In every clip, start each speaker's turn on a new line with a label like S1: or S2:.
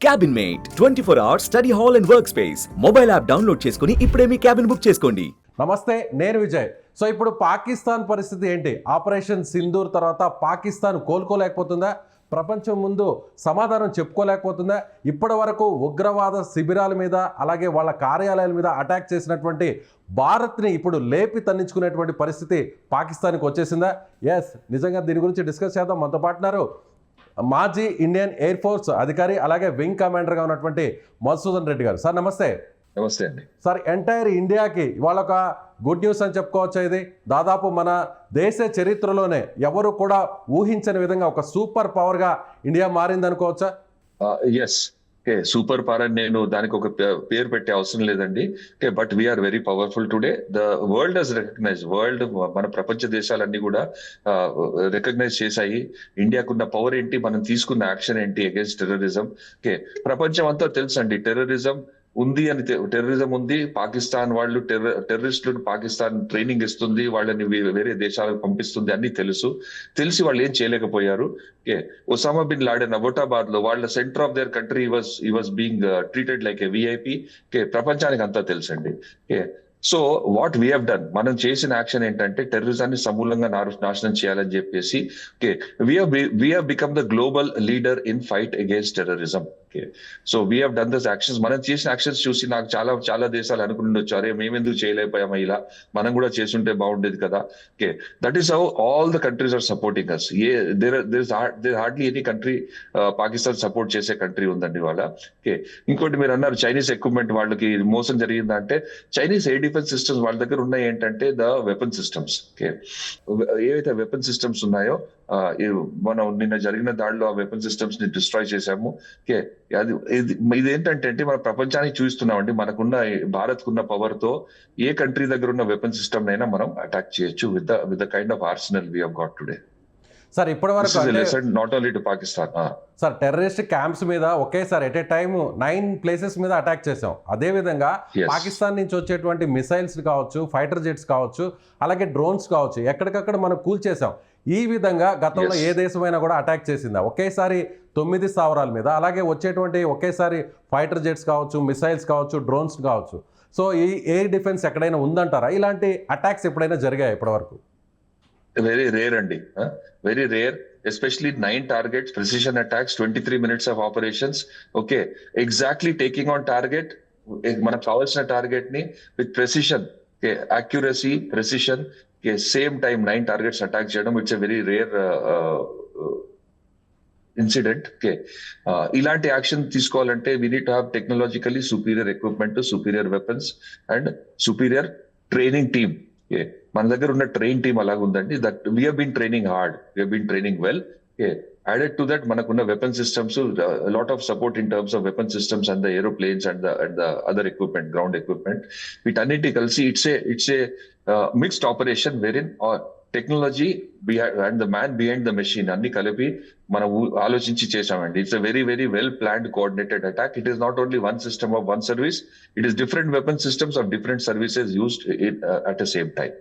S1: Cabin mate 24 hours study hall and work space mobile app download చేసుకుని ఇప్పుడే మీ cabin book చేసుకోండి.
S2: నమస్తే, నేను విజయ్. సో ఇప్పుడు పాకిస్తాన్ పరిస్థితి ఏంటి? ఆపరేషన్ సింధూర్ తర్వాత పాకిస్తాన్ కోలుకోలేకపోతుందా? ప్రపంచం ముందు సమాధానం చెప్పుకోలేకపోతుందా? ఇప్పటి వరకు ఉగ్రవాద శిబిరాల మీద అలాగే వాళ్ళ కార్యాలయాల మీద అటాక్ చేసినటువంటి భారత్ని ఇప్పుడు లేపి తన్నించుకునేటువంటి పరిస్థితి పాకిస్తాన్కి వచ్చేసిందా? ఎస్, నిజంగా దీని గురించి డిస్కస్ చేద్దాం. మనతో పాటున్నారు మాజీ ఇండియన్ ఎయిర్ ఫోర్స్ అధికారి అలాగే వింగ్ కమాండర్గా ఉన్నటువంటి మధుసూదన్ రెడ్డి గారు. సార్ నమస్తే.
S3: నమస్తే అండి.
S2: సార్, ఎంటైర్ ఇండియాకి ఇవాళ ఒక గుడ్ న్యూస్ అని చెప్పుకోవచ్చు. ఇది దాదాపు మన దేశ చరిత్రలోనే ఎవరు కూడా ఊహించని విధంగా ఒక సూపర్ పవర్గా ఇండియా మారింది అనుకోవచ్చా?
S3: ఎస్, సూపర్ పవర్ అని నేను దానికి ఒక పేరు పెట్టే అవసరం లేదండి. But we are very powerful today. The world has recognise, మన ప్రపంచ దేశాలన్నీ కూడా రికగ్నైజ్ చేశాయి ఇండియాకున్న పవర్ ఏంటి, మనం తీసుకున్న యాక్షన్ ఏంటి అగేన్స్ట్ టెర్రరిజం. ప్రపంచం అంతా తెలుసు అండి, టెర్రరిజం ఉంది అని. టెర్రరిజం ఉంది, పాకిస్తాన్ వాళ్ళు టెర్రరిస్టులను పాకిస్తాన్ ట్రైనింగ్ ఇస్తుంది, వాళ్ళని వేరే దేశాలకు పంపిస్తుంది, అన్ని తెలిసి వాళ్ళు ఏం చేయలేకపోయారు. ఒసామా బిన్ లాడెన్ అబోటాబాద్ లో వాళ్ళ centre of their country was being treated like a VIP. ప్రపంచానికి అంతా తెలుసండి. So what we have done, మనం చేసిన యాక్షన్ ఏంటంటే టెర్రరిజాన్ని సమూలంగా నాశనం చేయాలని చెప్పేసి we have become the global leader in fight against terrorism. So we have done these actions. మనం చేసిన యాక్షన్స్ చూసి నాకు చాలా దేశాలు అనుకుంటుండొచ్చు, అరే మేమెందుకు చేయలేకపోయామా, ఇలా మనం కూడా చేస్తుంటే బాగుండేది కదా. That is how all the countries are supporting us. There hardly any country Pakistan support చేసే కంట్రీ ఉందండి వాళ్ళ. ఇంకోటి మీరు అన్నారు చైనీస్ ఎక్విప్మెంట్ వాళ్ళకి మోసం జరిగిందంటే, చైనీస్ ఎయిర్ డిఫెన్స్ సిస్టమ్స్ వాళ్ళ దగ్గర ఉన్నాయి ఏంటంటే ద వెపన్ సిస్టమ్స్. ఏవైతే వెపన్ సిస్టమ్స్ ఉన్నాయో, మనం నిన్న జరిగిన దాడిలో ఆ వెపన్ సిస్టమ్స్ ని డిస్ట్రాయ్ చేశాము. ఇదేంటంటే మన ప్రపంచానికి చూస్తున్నామండి, మనకున్న భారత్ కున్న పవర్ తో ఏ కంట్రీ దగ్గర ఉన్న వెపన్ సిస్టమ్ అయినా మనం అటాక్ చేయొచ్చు with the kind of arsenal we have got today.
S2: Sir, ఇప్పటి వరకు
S3: not only to Pakistan.
S2: Sir, terrorist camps మీద ఒకేసారి ఎట్ ఏ టైమ్ 9 ప్లేసెస్ మీద అటాక్ చేసాం. అదే విధంగా పాకిస్తాన్ నుంచి వచ్చేటువంటి మిసైల్స్ కావచ్చు, ఫైటర్ జెట్స్ కావచ్చు, అలాగే డ్రోన్స్ కావచ్చు, ఎక్కడికక్కడ మనం కూల్చేసాం. ఈ విధంగా గతంలో ఏ దేశమైనా కూడా అటాక్ చేసిందా? ఒకేసారి 9 స్థావరాల మీద, అలాగే వచ్చేటువంటి ఒకేసారి ఫైటర్ జెట్స్ కావచ్చు, మిసైల్స్ కావచ్చు, డ్రోన్స్ కావచ్చు. సో ఈ ఎయిర్ డిఫెన్స్ ఎక్కడైనా ఉందంటారా? ఇలాంటి అటాక్స్ ఎప్పుడైనా జరిగాయి ఇప్పటి వరకు?
S3: వెరీ రేర్ అండి, very rare. Especially 9 targets, precision attacks, 23 minutes of operations. Okay, exactly taking on target, మనకు కావాల్సిన టార్గెట్ ని with precision, accuracy, precision, same time 9 targets attack చేయడం. It's a very rare incident. ఇలాంటి యాక్షన్ తీసుకోవాలంటే we need to have technologically superior equipment, superior weapons and superior training team. మన దగ్గర ఉన్న train team అలాగ ఉందండి. That we have been training hard, we have been training well. Added to that, మనకున్న weapon systems, lot of support in terms of weapon systems and the aeroplanes and the other equipment, ground equipment, వీటన్నిటి కలిసి it's a mixed operation wherein technology and the man behind the machine అన్ని కలిపి మనం ఆలోచించి చేశామండి. It's very very well planned coordinated attack. It is not only one system of one service, it is different weapon systems of different services used at the same time.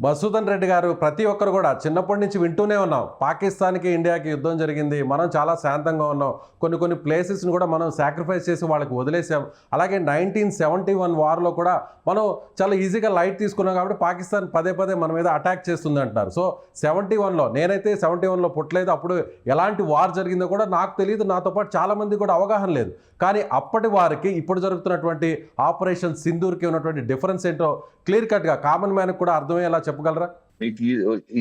S2: Madhusudan Reddy గారు, ప్రతి ఒక్కరు కూడా చిన్నప్పటి నుంచి వింటూనే ఉన్నాం, పాకిస్తాన్కి ఇండియాకి యుద్ధం జరిగింది, మనం చాలా శాంతంగా ఉన్నాం, కొన్ని ప్లేసెస్ని కూడా మనం సాక్రిఫైస్ చేసి వాళ్ళకి వదిలేసాం. అలాగే 1971 వార్లో కూడా మనం చాలా ఈజీగా లైట్ తీసుకున్నాం కాబట్టి పాకిస్తాన్ పదే మన మీద అటాక్ చేస్తుంది అంటున్నారు. సో 71లో, నేనైతే 71లో పుట్టలేదు, అప్పుడు ఎలాంటి వార్ జరిగిందో కూడా నాకు తెలియదు, నాతో పాటు చాలామంది కూడా అవగాహన లేదు. కానీ అప్పటి వారికి ఇప్పుడు జరుగుతున్నటువంటి ఆపరేషన్ సింధూర్కి ఉన్నటువంటి డిఫరెన్స్ ఏంటో క్లియర్ కట్గా కామన్ మ్యాన్కి కూడా అర్థమయ్యేలా చెప్పగలరా?
S3: మీకు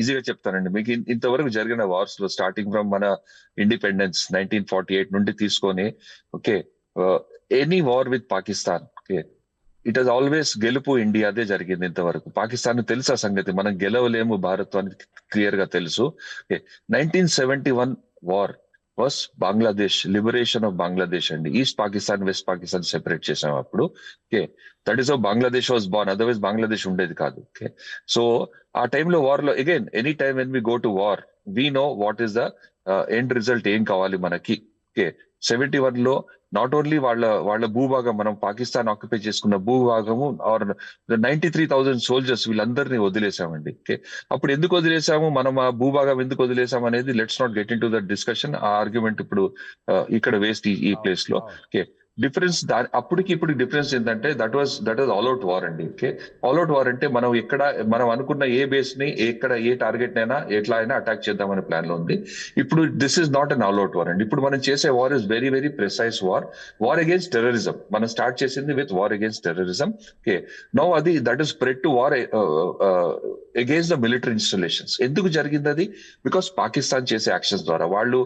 S3: ఈజీగా చెప్తానండి. మీకు ఇంతవరకు జరిగిన వార్స్ లో స్టార్టింగ్ ఫ్రమ్ మన ఇండిపెండెన్స్ 1948 నుండి తీసుకొని, okay, any war with Pakistan, okay, it has always గెలుపు ఇండియాదే జరిగింది ఇంతవరకు. పాకిస్తాన్ తెలుసు ఆ సంగతి, మనం గెలవలేము భారత్ అని క్లియర్ గా తెలుసు. 1971 war was Bangladesh, liberation of Bangladesh అండి. East Pakistan, west Pakistan separate చేసాం అప్పుడు. Okay, that is how Bangladesh was born, otherwise Bangladesh ఉండేది కాదు. ఓకే, సో ఆ టైంలో వార్ లో again any time when we go to war we know what is the end result, ఏం కావాలి మనకి. ఓకే, 71లో నాట్ ఓన్లీ వాళ్ళ భూభాగం, మనం పాకిస్తాన్ ఆక్యుపై చేసుకున్న భూభాగము ఆర్ 93,000 సోల్జర్స్ వీళ్ళందరినీ వదిలేసామండి. ఓకే, అప్పుడు ఎందుకు వదిలేసాము, మనం ఆ భూభాగం ఎందుకు వదిలేసాం అనేది let's not get in to the discussion. ఆ ఆర్గ్యుమెంట్ ఇప్పుడు ఇక్కడ వేస్ట్ ఈ ప్లేస్ లో. ఓకే, డిఫరెన్స్ అప్పటికి ఇప్పుడు డిఫరెన్స్ ఏంటంటే that was all out war అండి. ఓకే, ఆల్ అవుట్ వార్ అంటే మనం అనుకున్న ఏ బేస్ ని ఏ టార్గెట్ నైనా ఎట్లా అయినా అటాక్ చేద్దామనే ప్లాన్ లో ఉంది. ఇప్పుడు this is not an all out war అండి. ఇప్పుడు మనం చేసే war is very very precise war against terrorism. మనం స్టార్ట్ చేసింది with war against terrorism. Okay, now అది that is spread to war against the military installations. ఎందుకు జరిగింది అది? బికాస్ పాకిస్తాన్ చేసే యాక్షన్స్ ద్వారా వాళ్ళు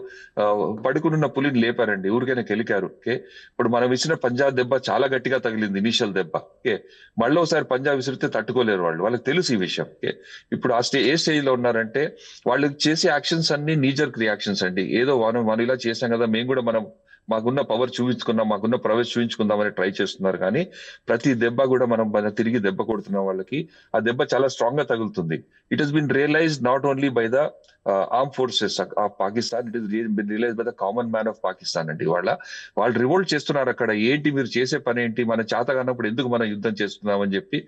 S3: పడుకున్న పులిని లేపారండి, ఊరికైనా కెలికారు. ఓకే, ఇప్పుడు మనం ఇచ్చిన పంజాబ్ దెబ్బ చాలా గట్టిగా తగిలింది, ఇనిషియల్ దెబ్బ. ఓకే, మళ్ళీ ఒకసారి పంజాబ్ విసిరితే తట్టుకోలేరు వాళ్ళకి తెలుసు ఈ విషయం. ఓకే, ఇప్పుడు ఏ స్టేజ్ లో ఉన్నారంటే వాళ్ళు చేసే యాక్షన్స్ అన్ని నీజర్క్ రియాక్షన్స్ అండి. ఏదో మనం ఇలా చేసాం కదా, మేము కూడా మాకున్న పవర్ చూపించుకున్నాం, మాకున్న ప్రవేశ చూపించుకుందామని ట్రై చేస్తున్నారు. కానీ ప్రతి దెబ్బ కూడా మనం తిరిగి దెబ్బ కొడుతున్నాం వాళ్ళకి. ఆ దెబ్బ చాలా స్ట్రాంగ్ గా తగులుతుంది. It has been realised not only by the arm forces of Pakistan, it is been realise by the common man of Pakistan అండి. వాళ్ళు రివోల్ట్ చేస్తున్నారు అక్కడ. ఏంటి మీరు చేసే పని ఏంటి, మన చేత కానప్పుడు ఎందుకు మనం యుద్ధం చేస్తున్నాం అని చెప్పి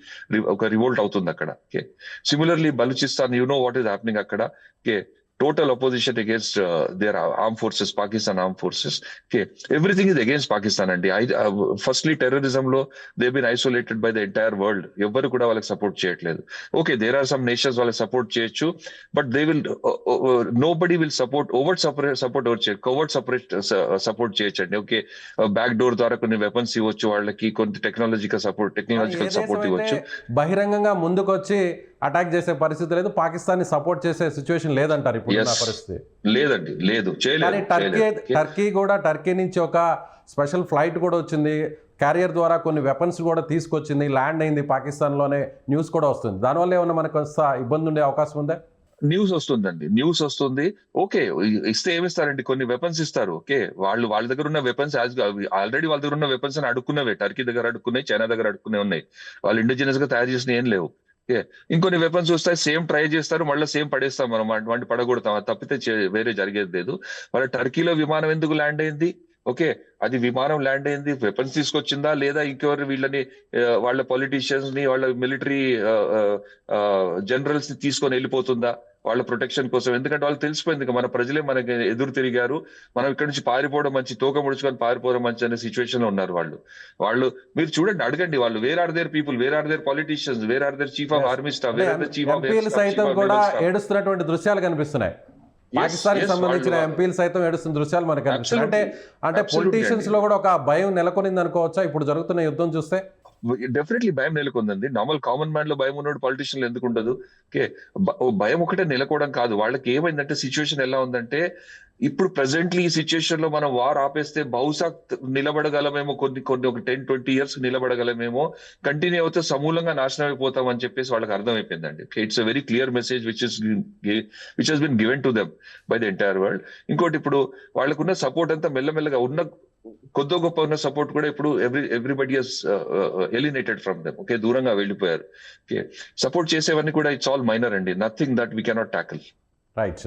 S3: ఒక రివోల్ట్ అవుతుంది అక్కడ. Okay, similarly Balochistan, you know what is happening అక్కడ. Okay, total opposition against their armed forces, Pakistan armed forces. Okay, everything is against Pakistan and firstly terrorism lo they've been isolated by the entire world. Evvaru kuda valaki support cheyatledu. Okay, there are some nations valaki support cheyochu, but they will nobody will support overt support or covert support cheyochandi. Okay, back door ద్వారా కొన్ని weapons ఇవ్వచ్చు వాళ్ళకి, కొన్ని technological support ఇవ్వచ్చు.
S2: బహిరంగంగా ముందుకొచ్చి attack చేసే పరిస్థితి లేదు, పాకిస్తాన్ ని సపోర్ట్ చేసే సిచ్యువేషన్ లేదంటారు ఇప్పుడు పరిస్థితి.
S3: లేదండి, లేదు,
S2: టర్కీ నుంచి ఒక స్పెషల్ ఫ్లైట్ కూడా వచ్చింది, క్యారియర్ ద్వారా కొన్ని వెపన్స్ కూడా తీసుకొచ్చింది, ల్యాండ్ అయింది పాకిస్తాన్ లోనే న్యూస్ కూడా వస్తుంది. దానివల్ల ఏమన్నా మనకు ఇబ్బంది ఉండే అవకాశం ఉందా?
S3: న్యూస్ వస్తుంది. ఓకే, ఇస్తే ఏమిస్తారండి, కొన్ని వెపన్స్ ఇస్తారు. ఓకే, వాళ్ళ దగ్గర ఉన్న వెపన్స్ ఆల్రెడీ వాళ్ళ దగ్గర ఉన్న వెపన్స్ అని అడుక్కున్నవే, టర్కీ దగ్గర అడుక్కున్నాయి, చైనా దగ్గర అడుక్కునే ఉన్నాయి. వాళ్ళు ఇండిజినస్ గా తయారు చేసిన ఏం లేవు. ఇంకొన్ని వెపన్స్ వస్తాయి, సేమ్ ట్రై చేస్తారు, మళ్ళీ సేమ్ పడేస్తాం మనం, వాటిని పడగొడతాం. అది తప్పితే వేరే జరిగేది లేదు. వాళ్ళ టర్కీలో విమానం ఎందుకు ల్యాండ్ అయింది? ఓకే, అది విమానం ల్యాండ్ అయింది వెపన్స్ తీసుకొచ్చిందా లేదా ఇంకెవరు వీళ్ళని వాళ్ళ పొలిటీషియన్స్ ని వాళ్ళ మిలిటరీ జనరల్స్ ని తీసుకొని వెళ్ళిపోతుందా వాళ్ళ ప్రొటెక్షన్ కోసం? ఎందుకంటే వాళ్ళకి తెలిసిపోయింది మన ప్రజలే మనకి ఎదురు తిరిగారు, మనం ఇక్కడ నుంచి పారిపోవడం మంచి, తోక ముడుచుకొని పారిపోవడం మంచి అనే సిచ్యువేషన్ లో ఉన్నారు వాళ్ళు. మీరు చూడండి, అడగండి వాళ్ళు, where are their people, where are their politicians, where are their chief of army staff, where are the chief of
S2: సైతం కూడా ఏడుస్తున్నటువంటి దృశ్యాలు కనిపిస్తున్నాయి. పాకిస్తాన్ కి సంబంధించిన ఎంపీలు సైతం ఏడుస్తున్న దృశ్యాలు మనకు కనిపిస్తున్నాయి. అంటే పొలిటీషియన్స్ లో కూడా ఒక భయం నెలకొనింది అనుకోవచ్చా ఇప్పుడు జరుగుతున్న యుద్ధం చూస్తే?
S3: డెఫినెట్లీ భయం నెలకొందండి. కామన్ మ్యాన్ లో భయం ఉన్నాడు, పొలిటీషియన్లు ఎందుకు ఉండదు? ఓకే, భయం ఒకటే నెలకోవడం కాదు, వాళ్ళకి ఏమైందంటే సిచ్యువేషన్ ఎలా ఉందంటే, ఇప్పుడు ప్రెసెంట్లీ ఈ సిచ్యువేషన్ లో మనం వార్ ఆపేస్తే బహుశా నిలబడగలమేమో, కొన్ని ఒక 10-20 years నిలబడగలమేమో, కంటిన్యూ అవుతే సమూలంగా నాశనం అయిపోతాం అని చెప్పేసి వాళ్ళకి అర్థమైపోయిందండి. It's a very clear message which has been given to them by the entire world. ఇంకోటి, ఇప్పుడు వాళ్ళకున్న సపోర్ట్ అంతా మెల్లమెల్లగా ఉన్న కొద్ది గొప్ప ఉన్న సపోర్ట్ కూడా ఇప్పుడు everybody has alienated from them. Okay, దూరంగా వెళ్ళిపోయారు. ఓకే, సపోర్ట్ చేసేవన్నీ కూడా ఇట్స్ ఆల్ మైనర్ అండి, nothing that we cannot tackle.
S2: Right.